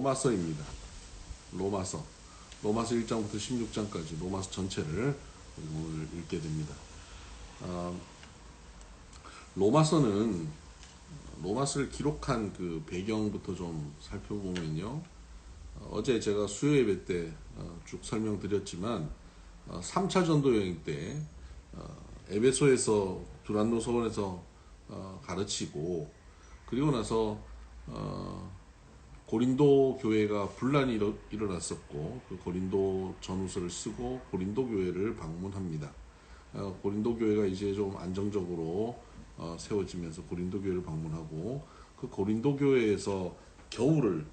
로마서입니다. 로마서 1장부터 16장까지 로마서 전체를 오늘 읽게 됩니다. 로마서를 기록한 그 배경부터 좀 살펴보면요. 어제 제가 수요 예배 때 쭉 설명드렸지만 3차 전도 여행 때 에베소에서 두란노 서원에서 가르치고, 그리고 나서 고린도 교회가 분란이 일어났었고, 그 고린도 전후서를 쓰고 고린도 교회를 방문합니다. 고린도 교회가 이제 좀 안정적으로 세워지면서 고린도 교회를 방문하고, 그 고린도 교회에서 겨울을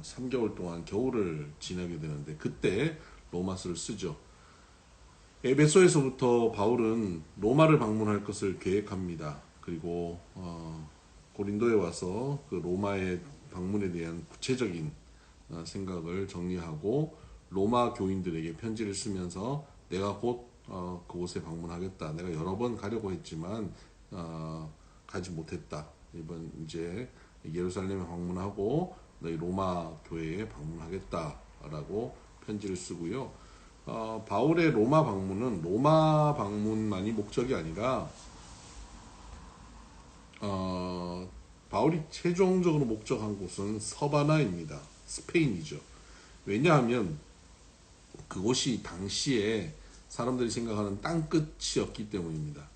3개월 동안 겨울을 지내게 되는데, 그때 로마서를 쓰죠. 에베소에서부터 바울은 로마를 방문할 것을 계획합니다. 그리고 고린도에 와서 그 로마의 방문에 대한 구체적인 생각을 정리하고 로마 교인들에게 편지를 쓰면서 내가 곧 그곳에 방문하겠다. 내가 여러 번 가려고 했지만 가지 못했다. 이번 이제 예루살렘에 방문하고 너희 로마 교회에 방문하겠다라고 편지를 쓰고요. 바울의 로마 방문은 로마 방문만이 목적이 아니라 바울이 최종적으로 목적한 곳은 서바나입니다. 스페인이죠. 왜냐하면 그곳이 당시에 사람들이 생각하는 땅끝이었기 때문입니다.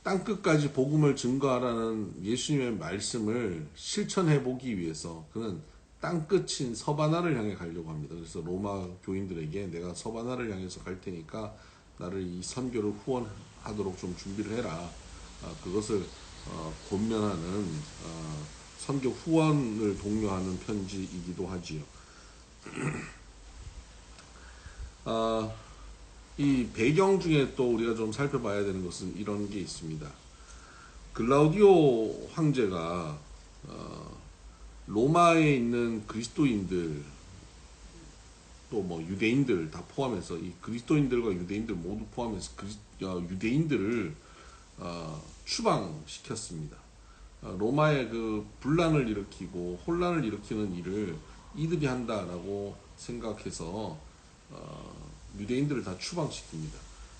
땅끝까지 복음을 증거하라는 예수님의 말씀을 실천해 보기 위해서 그는 땅끝인 서바나를 향해 가려고 합니다. 그래서 로마 교인들에게 내가 서바나를 향해서 갈 테니까 나를 이 선교를 후원하도록 좀 준비를 해라. 그것을 권면하는 선교 후원을 독려하는 편지이기도 하지요. 이 배경 중에 또 우리가 좀 살펴봐야 되는 것은 이런 게 있습니다. 글라우디오 황제가 로마에 있는 그리스도인들, 또 뭐 유대인들 다 포함해서, 이 그리스도인들과 유대인들 모두 포함해서 유대인들을 추방시켰습니다. 로마의 그 분란을 일으키고 혼란을 일으키는 일을 이들이 한다라고 생각해서 유대인들을 다 추방시킵니다.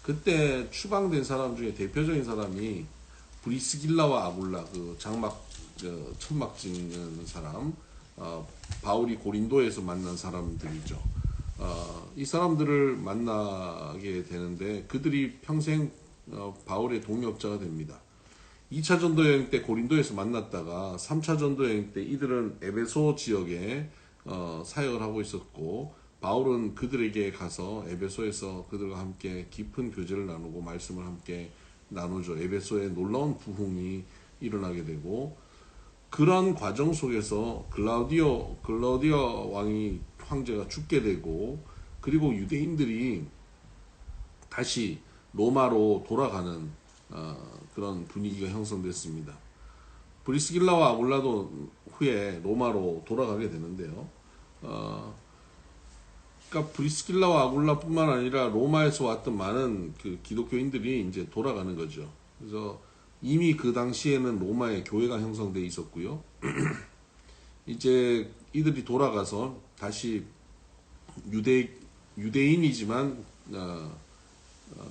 그때 추방된 사람 중에 대표적인 사람이 브리스길라와 아굴라, 그 천막 짓는 사람, 바울이 고린도에서 만난 사람들이죠. 이 사람들을 만나게 되는데 그들이 평생 바울의 동역자가 됩니다. 2차 전도 여행 때 고린도에서 만났다가 3차 전도 여행 때 이들은 에베소 지역에 사역을 하고 있었고, 바울은 그들에게 가서 에베소에서 그들과 함께 깊은 교제를 나누고 말씀을 함께 나누죠. 에베소에 놀라운 부흥이 일어나게 되고, 그런 과정 속에서 글라우디오 황제가 죽게 되고, 그리고 유대인들이 다시 로마로 돌아가는 그런 분위기가 형성됐습니다. 브리스길라와 아굴라도 후에 로마로 돌아가게 되는데요. 그러니까 브리스길라와 아굴라뿐만 아니라 로마에서 왔던 많은 그 기독교인들이 이제 돌아가는 거죠. 그래서 이미 그 당시에는 로마에 교회가 형성돼 있었고요. 이제 이들이 돌아가서 다시 유대인이지만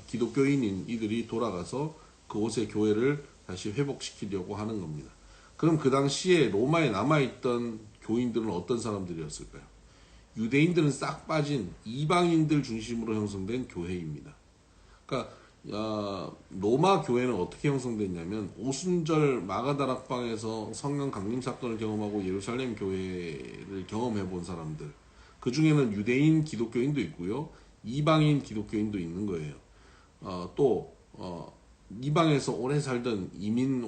기독교인인 이들이 돌아가서 그곳의 교회를 다시 회복시키려고 하는 겁니다. 그럼 그 당시에 로마에 남아있던 교인들은 어떤 사람들이었을까요? 유대인들은 싹 빠진 이방인들 중심으로 형성된 교회입니다. 그러니까 로마 교회는 어떻게 형성됐냐면, 오순절 마가다락방에서 성령 강림 사건을 경험하고 예루살렘 교회를 경험해 본 사람들, 그 중에는 유대인 기독교인도 있고요, 이방인 기독교인도 있는 거예요. 또 이방에서 오래 살던 이민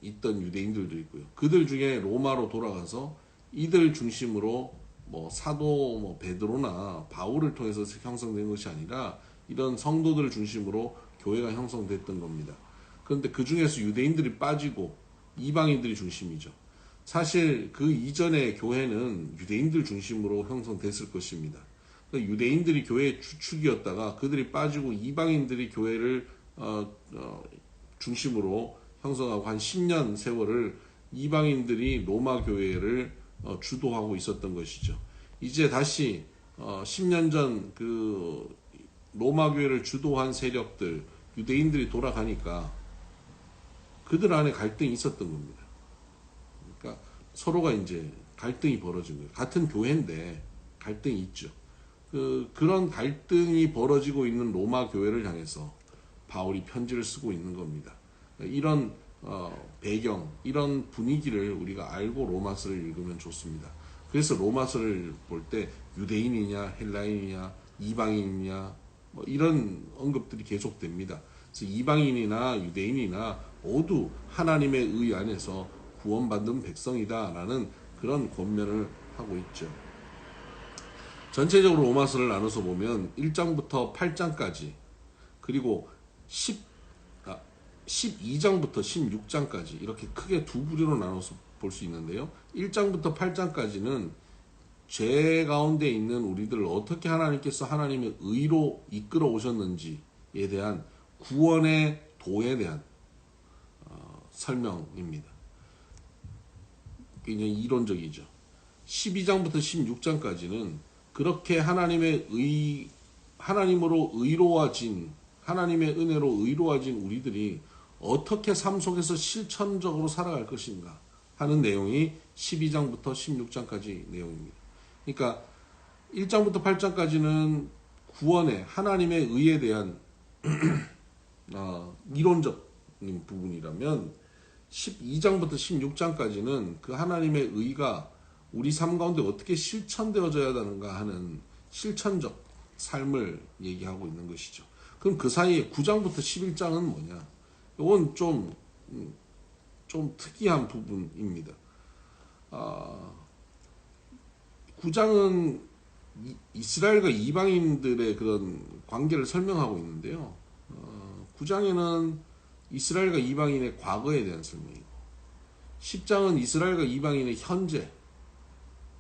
있던 유대인들도 있고요. 그들 중에 로마로 돌아가서 이들 중심으로 사도 베드로나 바울을 통해서 형성된 것이 아니라 이런 성도들을 중심으로 교회가 형성됐던 겁니다. 그런데 그 중에서 유대인들이 빠지고 이방인들이 중심이죠. 사실 그 이전의 교회는 유대인들 중심으로 형성됐을 것입니다. 그러니까 유대인들이 교회의 주축이었다가 그들이 빠지고 이방인들이 교회를 중심으로 형성하고 한 10년 세월을 이방인들이 로마 교회를 주도하고 있었던 것이죠. 이제 다시 10년 전 그 로마 교회를 주도한 세력들, 유대인들이 돌아가니까 그들 안에 갈등이 있었던 겁니다. 그러니까 서로가 이제 갈등이 벌어진 거예요. 같은 교회인데 갈등이 있죠. 그런 갈등이 벌어지고 있는 로마 교회를 향해서 바울이 편지를 쓰고 있는 겁니다. 이런 배경, 이런 분위기를 우리가 알고 로마서를 읽으면 좋습니다. 그래서 로마서를 볼 때 유대인이냐, 헬라인이냐, 이방인이냐, 뭐 이런 언급들이 계속됩니다. 그래서 이방인이나 유대인이나 모두 하나님의 의 안에서 구원받는 백성이다라는 그런 권면을 하고 있죠. 전체적으로 로마서를 나눠서 보면 1장부터 8장까지 그리고 12장부터 16장까지 이렇게 크게 두 부류로 나눠서 볼 수 있는데요. 1장부터 8장까지는 죄 가운데 있는 우리들을 어떻게 하나님께서 하나님의 의로 이끌어 오셨는지에 대한 구원의 도에 대한 설명입니다. 굉장히 이론적이죠. 12장부터 16장까지는 그렇게 하나님으로 의로워진, 하나님의 은혜로 의로워진 우리들이 어떻게 삶 속에서 실천적으로 살아갈 것인가 하는 내용이 12장부터 16장까지 내용입니다. 그러니까 1장부터 8장까지는 구원의 하나님의 의에 대한 이론적인 부분이라면 12장부터 16장까지는 그 하나님의 의가 우리 삶 가운데 어떻게 실천되어져야 하는가 하는 실천적 삶을 얘기하고 있는 것이죠. 그럼 그 사이에 9장부터 11장은 뭐냐? 이건 좀 특이한 부분입니다. 9장은 이스라엘과 이방인들의 그런 관계를 설명하고 있는데요. 9장에는 이스라엘과 이방인의 과거에 대한 설명이고 10장은 이스라엘과 이방인의 현재,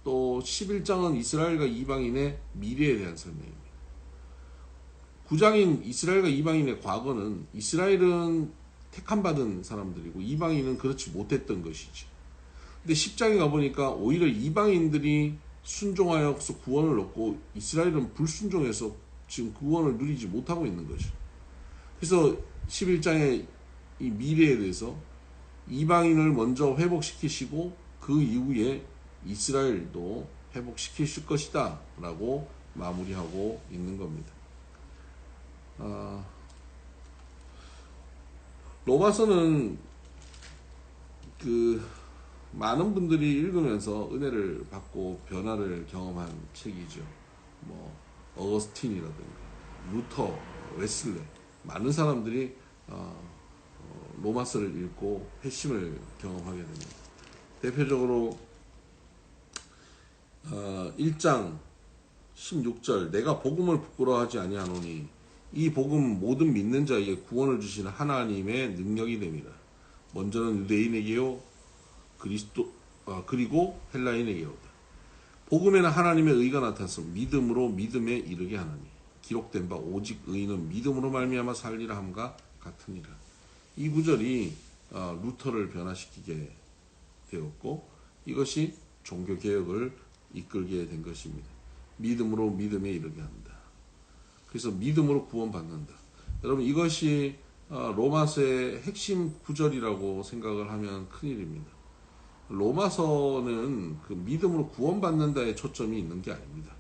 또 11장은 이스라엘과 이방인의 미래에 대한 설명입니다. 9장인 이스라엘과 이방인의 과거는 이스라엘은 택함받은 사람들이고 이방인은 그렇지 못했던 것이지. 근데 10장에 가보니까 오히려 이방인들이 순종하여서 구원을 얻고 이스라엘은 불순종해서 지금 구원을 누리지 못하고 있는 거죠. 그래서 11장의 이 미래에 대해서 이방인을 먼저 회복시키시고 그 이후에 이스라엘도 회복시키실 것이다 라고 마무리하고 있는 겁니다. 로마서는 많은 분들이 읽으면서 은혜를 받고 변화를 경험한 책이죠. 뭐 어거스틴이라든가 루터, 웨슬레, 많은 사람들이 로마서를 읽고 회심을 경험하게 됩니다. 대표적으로 1장 16절 내가 복음을 부끄러워하지 아니하노니 이 복음 모든 믿는 자에게 구원을 주시는 하나님의 능력이 됨이라. 먼저는 유대인에게요 그리고 헬라인에게로다. 복음에는 하나님의 의가 나타나서 믿음으로 믿음에 이르게 하나니 기록된 바 오직 의인은 믿음으로 말미암아 살리라 함과 같으니라. 이 구절이 루터를 변화시키게 되었고 이것이 종교개혁을 이끌게 된 것입니다. 믿음으로 믿음에 이르게 한다. 그래서 믿음으로 구원받는다. 여러분 이것이 로마서의 핵심 구절이라고 생각을 하면 큰일입니다. 로마서는 그 믿음으로 구원받는다에 초점이 있는 게 아닙니다.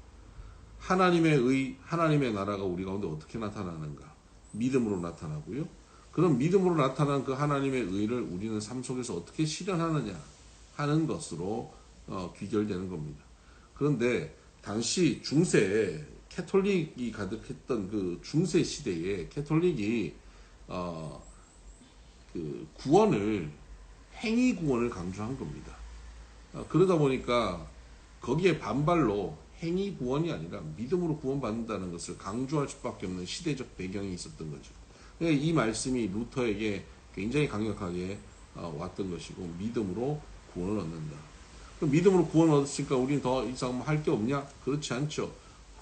하나님의 의, 하나님의 나라가 우리 가운데 어떻게 나타나는가? 믿음으로 나타나고요. 그런 믿음으로 나타난 그 하나님의 의를 우리는 삶 속에서 어떻게 실현하느냐 하는 것으로 귀결되는 겁니다. 그런데 당시 중세에 캐톨릭이 가득했던 그 중세 시대에 캐톨릭이 그 구원을 행위 구원을 강조한 겁니다. 그러다 보니까 거기에 반발로 행위 구원이 아니라 믿음으로 구원받는다는 것을 강조할 수밖에 없는 시대적 배경이 있었던 거죠. 이 말씀이 루터에게 굉장히 강력하게 왔던 것이고 믿음으로 구원을 얻는다. 그럼 믿음으로 구원을 얻었으니까 우리는 더 이상 할 게 없냐? 그렇지 않죠.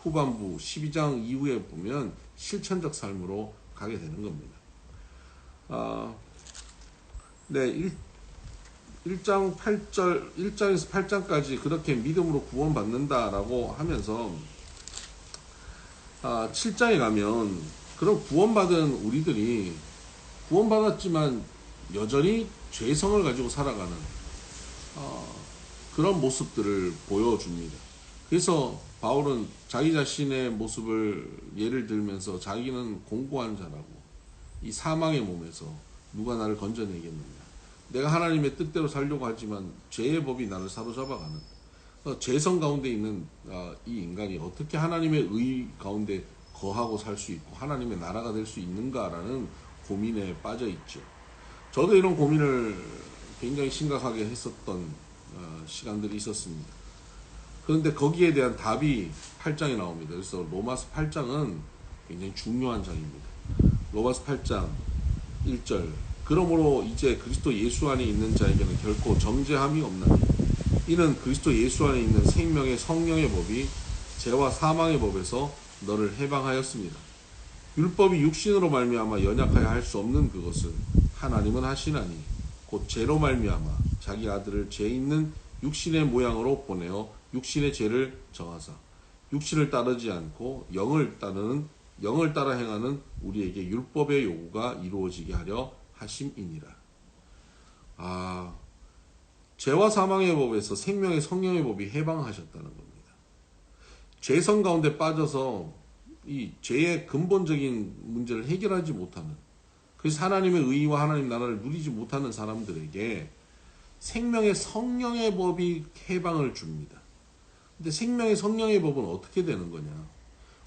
후반부 12장 이후에 보면 실천적 삶으로 가게 되는 겁니다. 1장 8절, 1장에서 8장까지 그렇게 믿음으로 구원받는다라고 하면서 7장에 가면 그런 구원받은 우리들이 구원받았지만 여전히 죄성을 가지고 살아가는 그런 모습들을 보여줍니다. 그래서 바울은 자기 자신의 모습을 예를 들면서 자기는 공고한 자라고, 이 사망의 몸에서 누가 나를 건져내겠느냐, 내가 하나님의 뜻대로 살려고 하지만 죄의 법이 나를 사로잡아가는, 죄성 가운데 있는 이 인간이 어떻게 하나님의 의 가운데 거하고 살 수 있고 하나님의 나라가 될 수 있는가라는 고민에 빠져 있죠. 저도 이런 고민을 굉장히 심각하게 했었던 시간들이 있었습니다. 그런데 거기에 대한 답이 8장에 나옵니다. 그래서 로마서 8장은 굉장히 중요한 장입니다. 로마서 8장 1절, 그러므로 이제 그리스도 예수 안에 있는 자에게는 결코 정죄함이 없나니 이는 그리스도 예수 안에 있는 생명의 성령의 법이 죄와 사망의 법에서 너를 해방하였습니다. 율법이 육신으로 말미암아 연약하여 할 수 없는 그것을 하나님은 하시나니 곧 죄로 말미암아 자기 아들을 죄 있는 육신의 모양으로 보내어 육신의 죄를 정하사 육신을 따르지 않고 영을 따라 행하는 우리에게 율법의 요구가 이루어지게 하려 하심이니라. 죄와 사망의 법에서 생명의 성령의 법이 해방하셨다는 겁니다. 죄성 가운데 빠져서 이 죄의 근본적인 문제를 해결하지 못하는, 그래서 하나님의 의와 하나님 나라를 누리지 못하는 사람들에게 생명의 성령의 법이 해방을 줍니다. 근데 생명의 성령의 법은 어떻게 되는 거냐?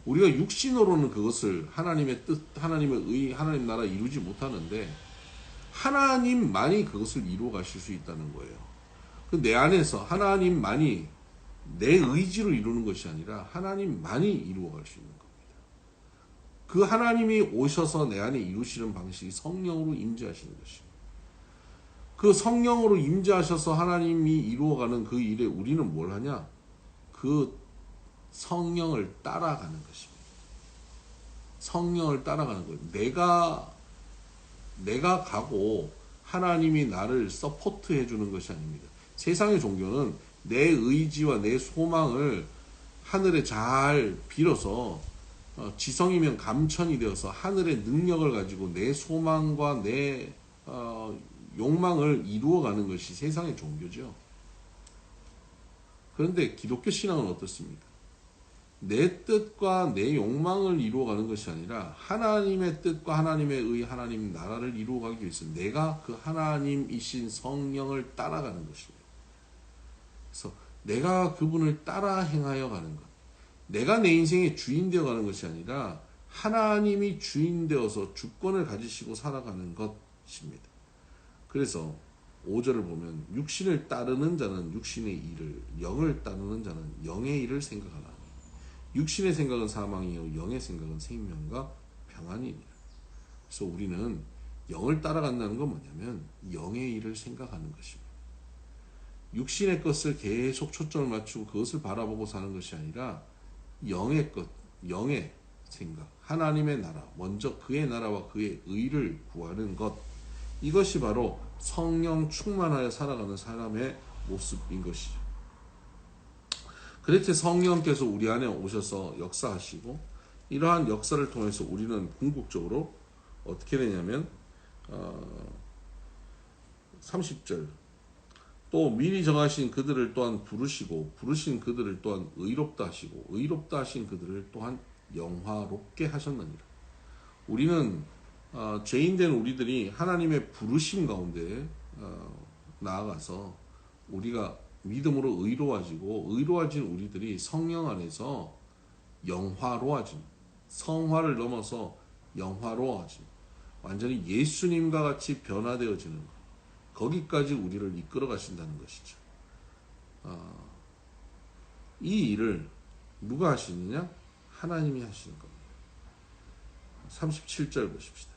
우리가 육신으로는 그것을 하나님의 뜻, 하나님의 의, 하나님 나라 이루지 못하는데 하나님만이 그것을 이루어 가실 수 있다는 거예요. 내 안에서 하나님만이 내 의지로 이루는 것이 아니라 하나님만이 이루어 갈 수 있는 겁니다. 그 하나님이 오셔서 내 안에 이루시는 방식이 성령으로 임재하시는 것입니다. 그 성령으로 임재하셔서 하나님이 이루어가는 그 일에 우리는 뭘 하냐? 그 성령을 따라가는 것입니다. 성령을 따라가는 거예요. 내가 가고 하나님이 나를 서포트 해주는 것이 아닙니다. 세상의 종교는 내 의지와 내 소망을 하늘에 잘 빌어서 지성이면 감천이 되어서 하늘의 능력을 가지고 내 소망과 내 욕망을 이루어가는 것이 세상의 종교죠. 그런데 기독교 신앙은 어떻습니까? 내 뜻과 내 욕망을 이루어가는 것이 아니라 하나님의 뜻과 하나님의 의, 하나님 나라를 이루어가기 위해서 내가 그 하나님이신 성령을 따라가는 것입니다. 그래서 내가 그분을 따라 행하여 가는 것, 내가 내 인생의 주인 되어 가는 것이 아니라 하나님이 주인 되어서 주권을 가지시고 살아가는 것입니다. 그래서 5절을 보면 육신을 따르는 자는 육신의 일을, 영을 따르는 자는 영의 일을 생각하라. 육신의 생각은 사망이요 영의 생각은 생명과 평안이니라. 그래서 우리는 영을 따라간다는 건 뭐냐면 영의 일을 생각하는 것입니다. 육신의 것을 계속 초점을 맞추고 그것을 바라보고 사는 것이 아니라 영의 것, 영의 생각, 하나님의 나라, 먼저 그의 나라와 그의 의를 구하는 것, 이것이 바로 성령 충만하여 살아가는 사람의 모습인 것이죠. 그렇게 성령께서 우리 안에 오셔서 역사하시고, 이러한 역사를 통해서 우리는 궁극적으로 어떻게 되냐면 30절, 또 미리 정하신 그들을 또한 부르시고 부르신 그들을 또한 의롭다 하시고 의롭다 하신 그들을 또한 영화롭게 하셨느니라. 우리는 죄인된 우리들이 하나님의 부르심 가운데 나아가서 우리가 믿음으로 의로워지고, 의로워진 우리들이 성령 안에서 영화로워짐, 성화를 넘어서 영화로워짐, 완전히 예수님과 같이 변화되어지는 것, 거기까지 우리를 이끌어 가신다는 것이죠. 이 일을 누가 하시느냐? 하나님이 하시는 겁니다. 37절 보십시다.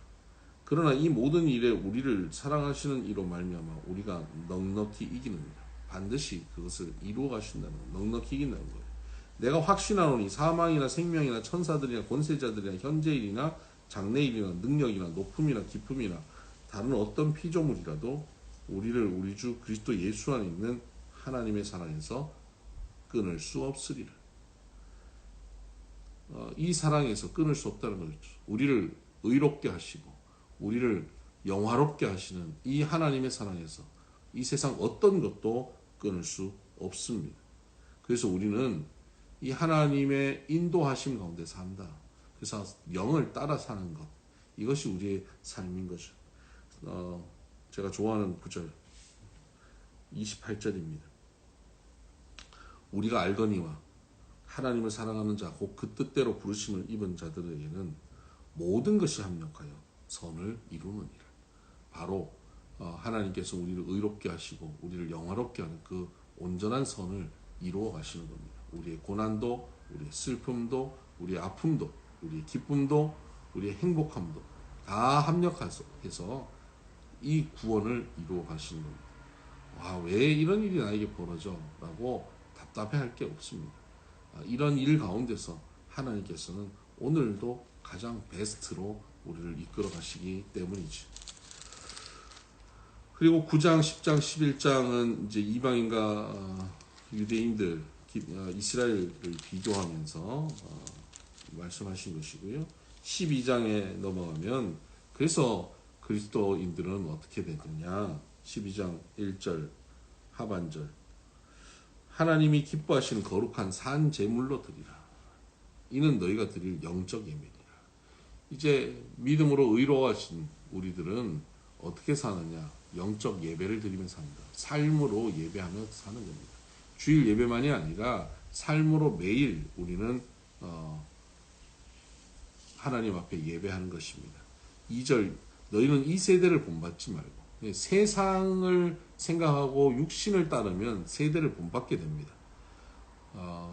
그러나 이 모든 일에 우리를 사랑하시는 이로 말미암아 우리가 넉넉히 이기느니라. 반드시 그것을 이루어 가신다는 것, 넉넉히 이긴다는 거예요. 내가 확신하노니 사망이나 생명이나 천사들이나 권세자들이나 현재일이나 장래일이나 능력이나 높음이나 깊음이나 다른 어떤 피조물이라도 우리를 우리 주 그리스도 예수 안에 있는 하나님의 사랑에서 끊을 수 없으리라. 이 사랑에서 끊을 수 없다는 거죠. 우리를 의롭게 하시고 우리를 영화롭게 하시는 이 하나님의 사랑에서 이 세상 어떤 것도 끊을 수 없습니다. 그래서 우리는 이 하나님의 인도하심 가운데 산다. 그래서 영을 따라 사는 것, 이것이 우리의 삶인 거죠. 제가 좋아하는 구절 28절입니다. 우리가 알거니와 하나님을 사랑하는 자 곧 그 뜻대로 부르심을 입은 자들에게는 모든 것이 합력하여 선을 이루느니라. 바로 하나님께서 우리를 의롭게 하시고 우리를 영화롭게 하는 그 온전한 선을 이루어 가시는 겁니다. 우리의 고난도, 우리의 슬픔도, 우리의 아픔도, 우리의 기쁨도, 우리의 행복함도 다 합력해서 이 구원을 이루어 가시는 겁니다. 와, 왜 이런 일이 나에게 벌어져? 라고 답답해할 게 없습니다. 이런 일 가운데서 하나님께서는 오늘도 가장 베스트로 우리를 이끌어 가시기 때문이지. 그리고 9장, 10장, 11장은 이제 이방인과 유대인들, 이스라엘을 비교하면서 말씀하신 것이고요. 12장에 넘어가면 그래서 그리스도인들은 어떻게 되느냐. 12장 1절 하반절. 하나님이 기뻐하시는 거룩한 산 제물로 드리라. 이는 너희가 드릴 영적 예배니라. 이제 믿음으로 의로워하신 우리들은 어떻게 사느냐? 영적 예배를 드리며 삽니다. 삶으로 예배하며 사는 겁니다. 주일 예배만이 아니라 삶으로 매일 우리는 하나님 앞에 예배하는 것입니다. 2절 너희는 이 세대를 본받지 말고 세상을 생각하고 육신을 따르면 세대를 본받게 됩니다.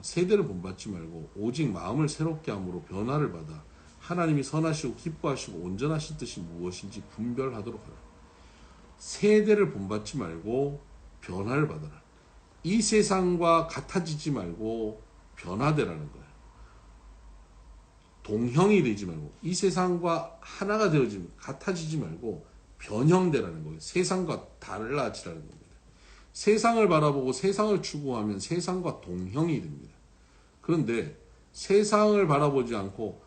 세대를 본받지 말고 오직 마음을 새롭게 함으로 변화를 받아 하나님이 선하시고 기뻐하시고 온전하신 뜻이 무엇인지 분별하도록 하라. 세대를 본받지 말고 변화를 받아라. 이 세상과 같아지지 말고 변화되라는 거예요. 동형이 되지 말고 이 세상과 하나가 되어지면 같아지지 말고 변형되라는 거예요. 세상과 달라지라는 겁니다. 세상을 바라보고 세상을 추구하면 세상과 동형이 됩니다. 그런데 세상을 바라보지 않고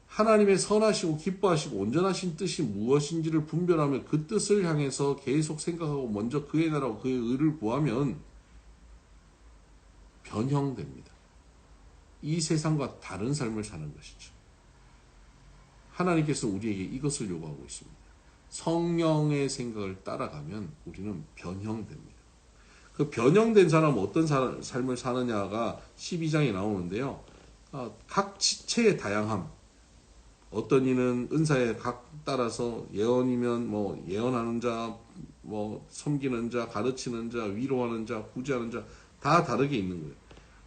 하나님의 선하시고 기뻐하시고 온전하신 뜻이 무엇인지를 분별하며 그 뜻을 향해서 계속 생각하고 먼저 그의 나라와 그의 의를 구하면 변형됩니다. 이 세상과 다른 삶을 사는 것이죠. 하나님께서 우리에게 이것을 요구하고 있습니다. 성령의 생각을 따라가면 우리는 변형됩니다. 그 변형된 사람은 어떤 삶을 사느냐가 12장에 나오는데요. 각 지체의 다양함. 어떤 이는 은사에 각 따라서 예언이면 뭐 예언하는 자, 뭐 섬기는 자, 가르치는 자, 위로하는 자, 구제하는 자 다 다르게 있는 거예요.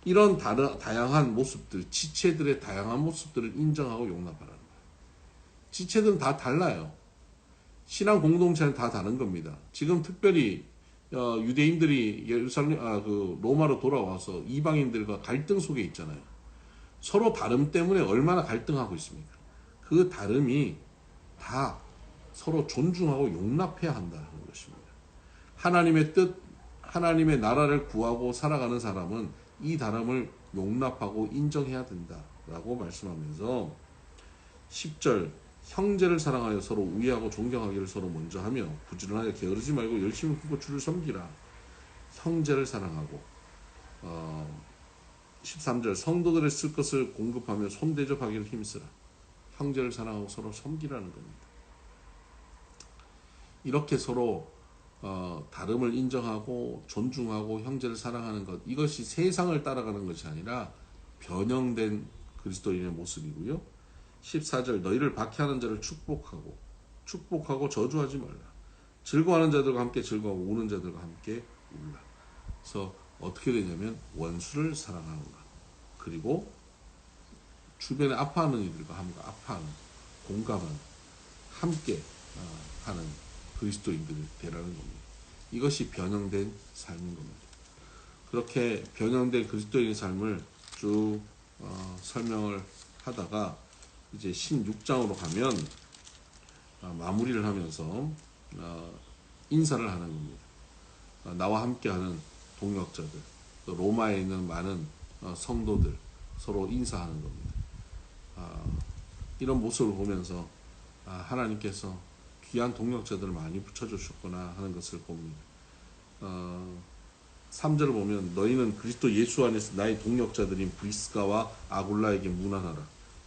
이런 다양한 모습들, 지체들의 다양한 모습들을 인정하고 용납하라는 거예요. 지체들은 다 달라요. 신앙 공동체는 다 다른 겁니다. 지금 특별히 유대인들이 로마로 돌아와서 이방인들과 갈등 속에 있잖아요. 서로 다름 때문에 얼마나 갈등하고 있습니까? 그 다름이 다 서로 존중하고 용납해야 한다는 것입니다. 하나님의 뜻, 하나님의 나라를 구하고 살아가는 사람은 이 다름을 용납하고 인정해야 된다라고 말씀하면서 10절 형제를 사랑하여 서로 우애하고 존경하기를 서로 먼저 하며 부지런하게 게으르지 말고 열심히 굽고 주를 섬기라. 형제를 사랑하고 13절 성도들의 쓸 것을 공급하며 손대접하기를 힘쓰라. 형제를 사랑하고 서로 섬기라는 겁니다. 이렇게 서로 다름을 인정하고 존중하고 형제를 사랑하는 것, 이것이 세상을 따라가는 것이 아니라 변형된 그리스도인의 모습이고요. 14절 너희를 박해하는 자를 축복하고 저주하지 말라. 즐거워하는 자들과 함께 즐거워하고 우는 자들과 함께 울라. 그래서 어떻게 되냐면 원수를 사랑하는 것, 그리고 주변에 아파하는 이들과 함께 아파하는, 공감하는, 함께 하는 그리스도인들이 되라는 겁니다. 이것이 변형된 삶인 겁니다. 그렇게 변형된 그리스도인의 삶을 쭉 설명을 하다가 이제 16장으로 가면 마무리를 하면서 인사를 하는 겁니다. 나와 함께하는 동역자들, 또 로마에 있는 많은 성도들 서로 인사하는 겁니다. 이런 모습을 보면서 하나님께서 귀한 동역자들을 많이 붙여주셨구나 하는 것을 봅니다. 3절을 보면 너희는 그리스도 예수 안에서 나의 동역자들인 브리스가와 아굴라에게 문안하라.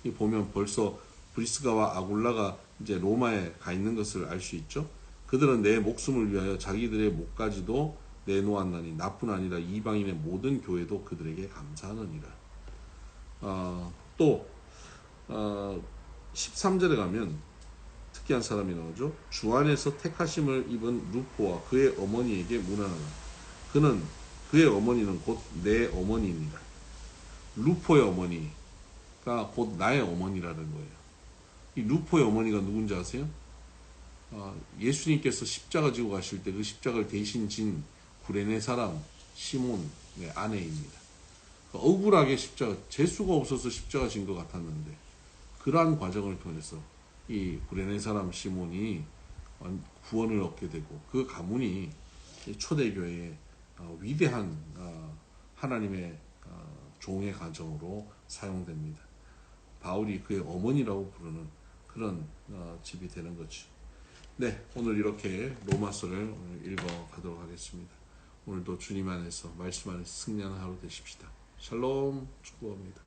이 보면 벌써 브리스가와 아굴라가 이제 로마에 가 있는 것을 알 수 있죠. 그들은 내 목숨을 위하여 자기들의 목까지도 내놓았나니 나뿐 아니라 이방인의 모든 교회도 그들에게 감사하느니라. 또 13절에 가면 특이한 사람이 나오죠. 주 안에서 택하심을 입은 루포와 그의 어머니에게 문안하라. 그의 어머니는 곧 내 어머니입니다. 루포의 어머니가 곧 나의 어머니라는 거예요. 이 루포의 어머니가 누군지 아세요? 예수님께서 십자가 지고 가실 때 그 십자가를 대신 진 구레네 사람 시몬의 아내입니다. 억울하게 십자가, 재수가 없어서 십자가 진 것 같았는데 그러한 과정을 통해서 이 구레네 사람 시몬이 구원을 얻게 되고 그 가문이 초대교회의 위대한 하나님의 종의 가정으로 사용됩니다. 바울이 그의 어머니라고 부르는 그런 집이 되는 거죠. 네, 오늘 이렇게 로마서를 읽어 가도록 하겠습니다. 오늘도 주님 안에서 말씀 안에서 승리하는 하루 되십시다. 샬롬 축복합니다.